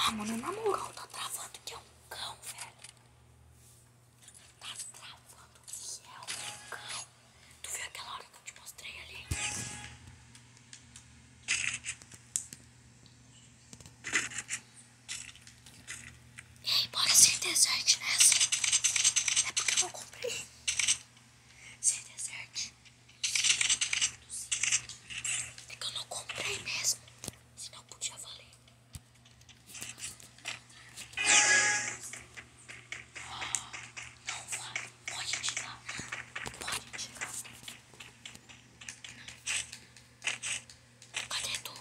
Ah, mano, na moral, tá travando que é um cão, velho. Tá travando que é um cão. Tu viu aquela hora que eu te mostrei ali? Ei, bora sem desert nessa. É porque eu não comprei. Sem desert. É que eu não comprei mesmo. Senão podia valer. Não vai. Pode tirar. Pode tirar. Cadê tu?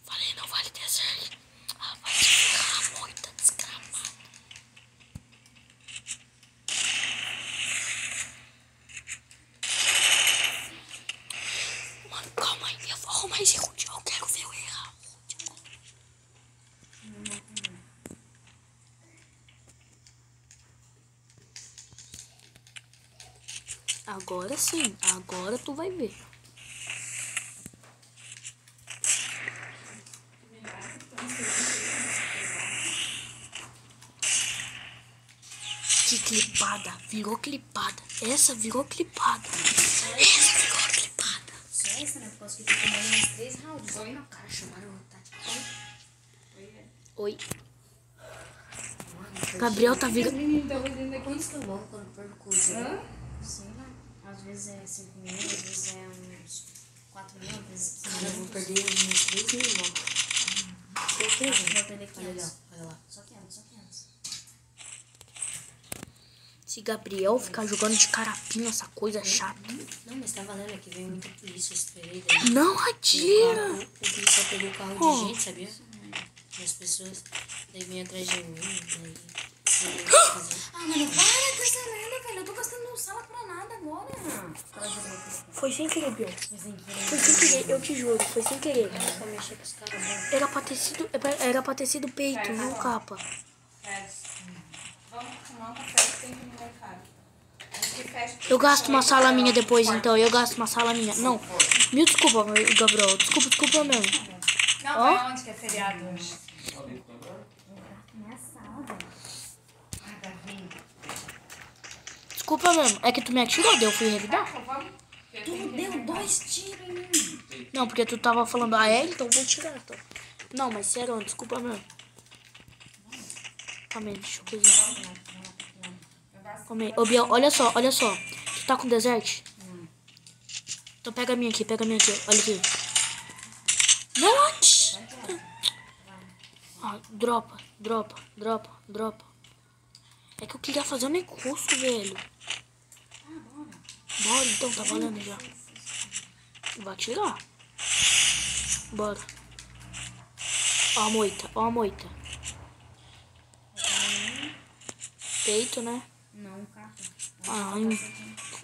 Falei, não vale descer. Ah, vai te ferrar, moita desgramada. Mano, calma aí. Eu vou arrumar esse root. Eu quero ver eu errar. Agora sim. Agora tu vai ver. Que clipada. Virou clipada. Essa virou clipada. Essa virou clipada. Só essa, né? Posso que tomando umas 3 rounds. Olha na cara, chamaram o Tati. Oi. Gabriel tá virando. Quantos que eu vou quando perco o jogo? Sei lá. Às vezes é 5 mil, às vezes é uns 4 mil, às vezes 5 mil. Eu vou perder uns 3 mil, irmão. Certeza. Vou perder 500. Olha lá. Só 500, só 500. Se Gabriel ficar jogando de carapinha, essa coisa chata. Não, mas tá valendo aqui. Vem muita polícia, eu esperei. Daí Não atira. o policial pegou o carro de gente, sabia? E as pessoas daí vêm atrás de mim. Daí... Ah, mano, para com essa merda, velho. Eu tô gastando sala pra nada agora. Foi sem querer, Biel. Foi sem querer. Foi sem querer, eu te juro. Foi sem querer. Pra mexer com os caras. Era pra ter sido peito, não capa. Vamos tomar um café que tem que ir no mercado. Eu gasto uma sala minha depois, então. Eu gasto uma sala minha. Não, mil desculpa, Gabriel. Desculpa mesmo. Não, Ó. vai onde que é feriado hoje? Minha sala, velho. Ai, Davi. Desculpa mesmo. É que tu me atirou, daí eu fui revidar. Vamos? Tu deu 2 tiros em mim. Não, porque tu tava falando, ah é? Então vou tirar. Então. Não, mas sério, desculpa mesmo. Calma aí, deixa eu cozinhar. Calma aí. Ô, Biel, olha só. Tu tá com desert? Então pega a minha aqui, Olha aqui. Não atira. Ah, dropa. É que eu queria fazer um negócio, velho. Bora, então, tá valendo já. Vai atirar. Bora. Ó a moita. Peito, né? Não, capa. Ah,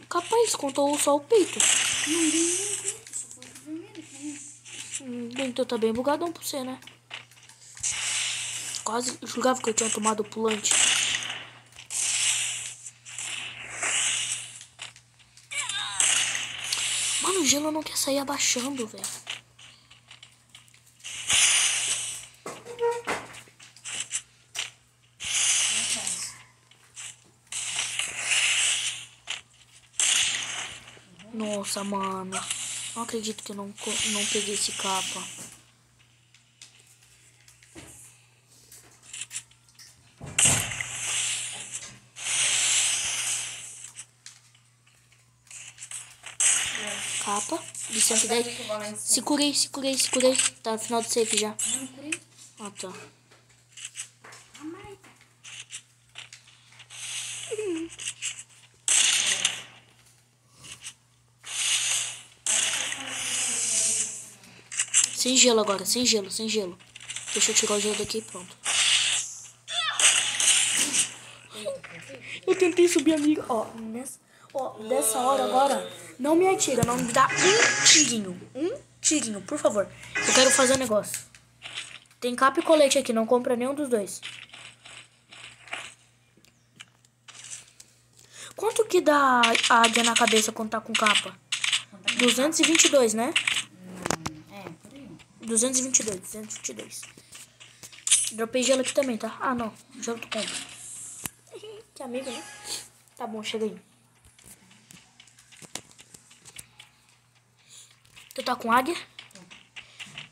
capaz, contou só o peito. Não dei nem peito, só foi o vermelho. Então tá bem bugadão pra você, né? Quase jurava que eu tinha tomado o pulante. Mano, o gelo não quer sair abaixando, velho. Nossa, mano. Não acredito que eu não peguei esse capa. Capa de 110. Segurei. Tá no final do safe já. Não curei. Ah, tá. A marca. Sem gelo agora, sem gelo. Deixa eu tirar o gelo daqui e pronto. Eu tentei subir a mira. Ó, dessa hora agora. Não me atira, não me dá um tirinho. Um tirinho, por favor. Eu quero fazer um negócio. Tem capa e colete aqui, não compra nenhum dos dois. Quanto que dá a águia na cabeça quando tá com capa? 222, né? Por aí. 222. Dropei gelo aqui também, tá? Ah, não. Gelo tu compra. Que amigo, né? Tá bom, chega aí. Tu tá com águia?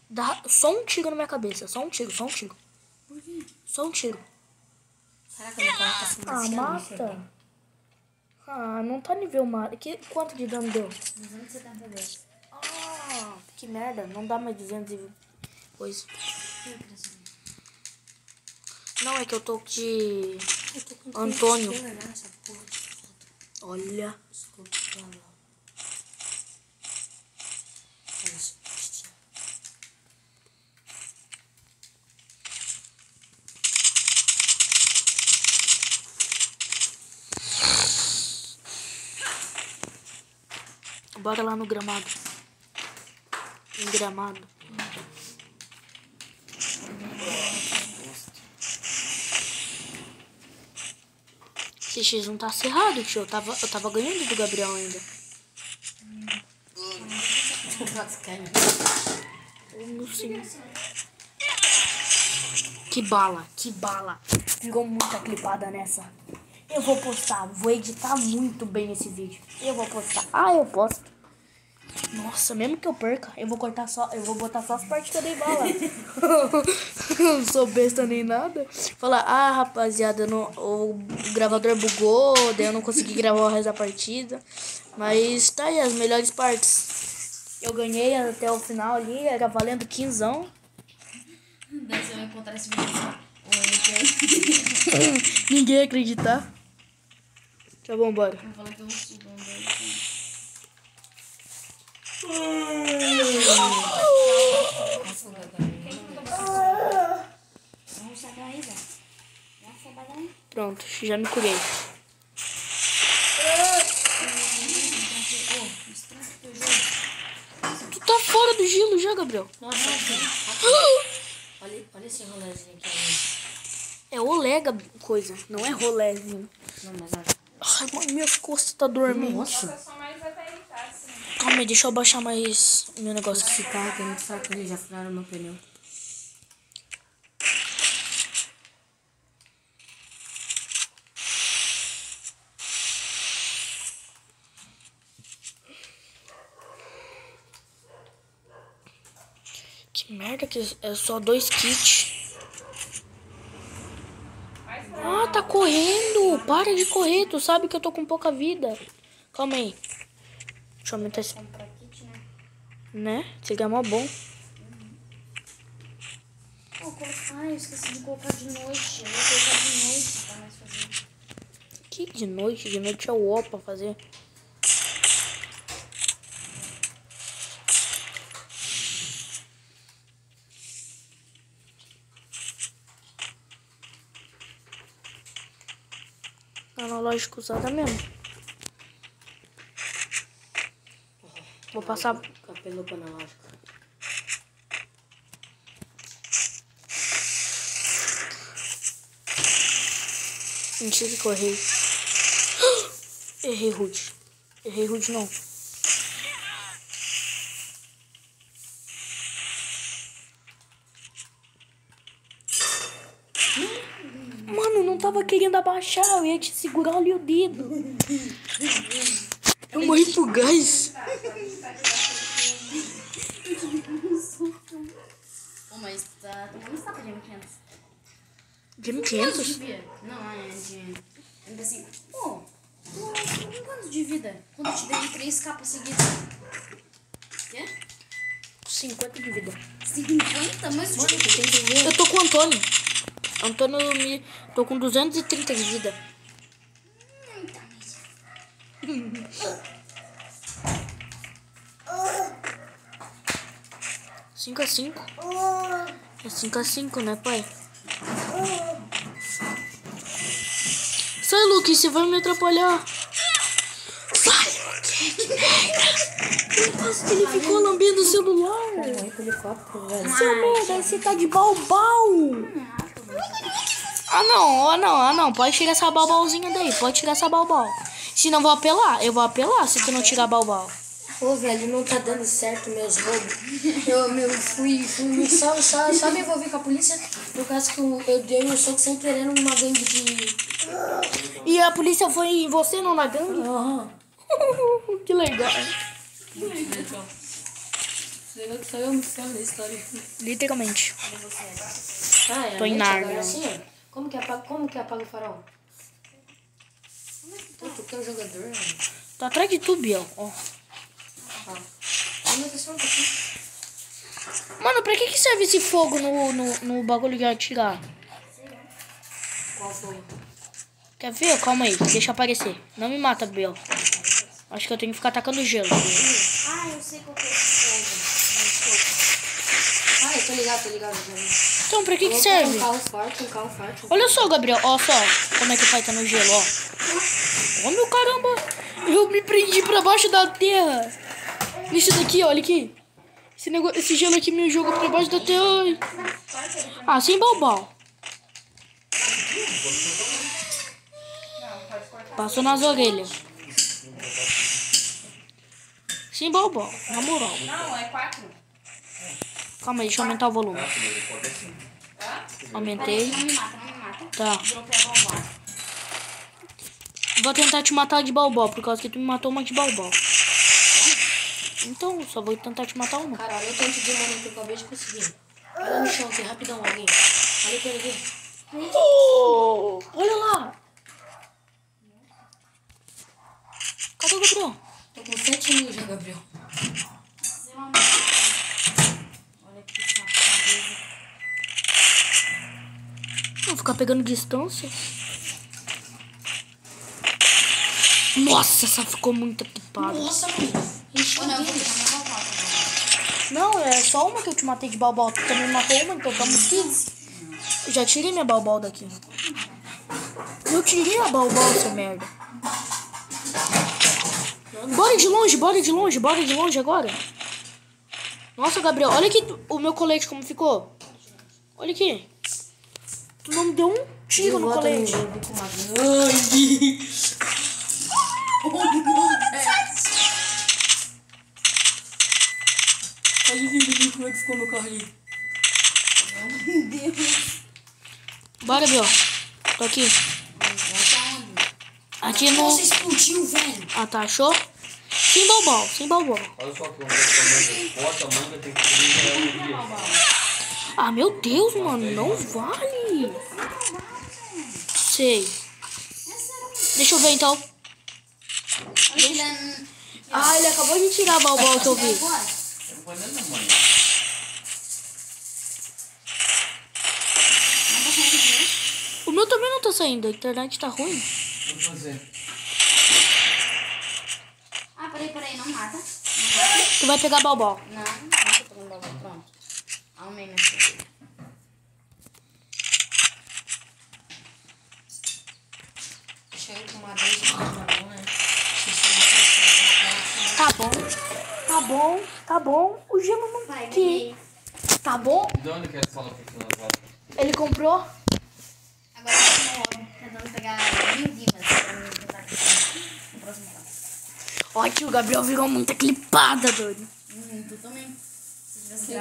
Dá só um tiro na minha cabeça. Só um tiro. Por quê? Só um tiro. Será que eu vou colocar assim? Ah, mata. Ah, não tá nível mata. Quanto de dano deu? 272. Ah, que merda. Não dá mais 200 e coisa. Não, é que eu tô de Antônio. Olha. Bora lá no gramado. Em gramado. Esse X1 tá acirrado, tio. Eu tava ganhando do Gabriel ainda. Que bala. Ficou muita clipada nessa. Eu vou postar, vou editar muito bem esse vídeo. Eu vou postar. Ah, eu posto. Nossa, mesmo que eu perca, eu vou botar só as partes que eu dei bala. Eu não sou besta nem nada. Falar, rapaziada, o gravador bugou, daí eu não consegui gravar o resto da partida. Mas tá aí as melhores partes. Eu ganhei até o final ali, era valendo 15. Daí você vai encontrar esse vídeo. Ninguém ia acreditar. Tá bom, bora. Eu falei que eu subo um dele. Vamos sacar aí, velho. Vamos trabalhar aí. Pronto, já me curei. Tu tá fora do gelo já, Gabriel. Nossa, olha esse rolézinho aqui. É olé, coisa. Não é rolézinho. Não, mas olha. Ai, mano, minhas costas tá dormindo. Nossa. Só mais até tá assim. Calma aí, deixa eu baixar mais o meu negócio aqui. Esse carro que é muito fraco, ele já furaram meu pneu. Que merda que é só 2 kits. Ah, tá correndo. Para de correr, tu sabe que eu tô com pouca vida. Calma aí. Deixa eu aumentar esse... Comprar kit, né? Né? Seria mó bom. Eu esqueci de colocar de noite. Eu vou colocar de noite pra nós fazer. Que de noite? De noite é o ó pra fazer. Analógico usada mesmo. Vou passar... Capelou pro analógico. Mentira que eu errei. Errei, Rude. Errei, Rude não. Mano, eu não tava querendo abaixar. Eu ia te segurar ali o dedo. Eu morri pro gás. Ô, mas tá tomando estapa de M500. De 1500? Devia. Não, é de... Ainda assim, pô, tu quantos de vida? Quando eu te dei 3 capas seguidas. Quê? 50 de vida. 50? Mas Mano, tu tem que ver. Eu tô com o Antônio. Tô com 230 de vida. Tá, mas... 5x5. É 5x5, né, pai? Sai, Luke, você vai me atrapalhar. Sai, Luke. Ele ficou lambendo o celular. Vai pro helicóptero, velho. Seu merda, você tá de balbal. Ah não, pode tirar essa balbalzinha daí, pode tirar essa balbal. Se não, eu vou apelar se tu não tirar balbal. Pô, velho, não tá dando certo meus roubos. Eu fui só me envolvi com a polícia por causa que eu dei um soco sem querer numa gangue de... E a polícia foi em você, não na gangue? Aham. Que legal. Legal que só eu me ferro na história. Literalmente. Ah, é Tô em noite Nárnia. agora assim, ó. Como que apaga o farol? Tu que é o jogador, velho. Tá atrás de tu, Biel. Ó. Ai, meu Deus, só um pouquinho. Mano, pra que serve esse fogo no bagulho de atirar? Qual foi? Quer ver? Calma aí, deixa aparecer. Não me mata, Biel. Acho que eu tenho que ficar atacando gelo. Ah, eu sei qual que é esse fogo. Ah, eu tô ligado, já. Então, pra que Vou serve? Um carro forte. Olha só, Gabriel. Ó só como é que o pai tá no gelo, ó. Ó, meu caramba. Eu me prendi pra baixo da terra. Isso daqui, olha aqui. Esse gelo aqui me jogou pra baixo da terra. Ai. Ah, sem balbal. Passou nas orelhas. Sem balbal, na moral. Não, é 4. Calma aí, deixa eu aumentar o volume. Aumentei. Não me mata. Tá. Vou tentar te matar de balbal, por causa que tu me matou uma de balbal. Então, só vou tentar te matar uma. Caralho, eu tanto de mano que eu acabei de conseguir. Olha no chão aqui, rapidão, alguém. Olha pra ele aqui. Oh, olha lá. Cadê o Gabriel? Tô com 7 mil já, Gabriel. Olha que safadeza. Vou ficar pegando distância. Nossa, essa ficou muito equipada. Nossa, mano. Encheu Não, eu vou dele. deixar minha vovó também. Não, é só uma que eu te matei de balbal. Tu também matou uma, então estamos 15. Eu já tirei minha balbal daqui. Eu tirei a balbal, seu merda. Bora de longe agora. Nossa, Gabriel, olha aqui o meu colete como ficou. Olha aqui. Tu não me deu um tiro no colete. Olha o como é que ficou meu carro ali. Bora, Gabriel. Tô aqui. Aqui no... Nossa, explodiu, velho. Ah, tá, achou? Sem balbal. Olha só que corta a manga, tem que comer Ah, meu Deus, mano, não vale. Sei. Deixa eu ver, então. Ah, ele acabou de tirar a balbal que eu vi. Eu não vou nem na mãe. O meu também não tá saindo, a internet tá ruim. Vou fazer. Ah, peraí, não mata. Tu vai pegar balbal. Não tô pegando logo, pronto. Arrumei meu filho. Deixa eu tomar 2 de mão, né? Tá bom. O gelo não tá aqui. Tá bom? De onde que é essa aula funcional? Ele comprou. Agora eu tô tentando pegar 1000 divas pra mim tentar no próximo passo. Ó, que o Gabriel virou muita clipada, doido. Tu também. Se tivesse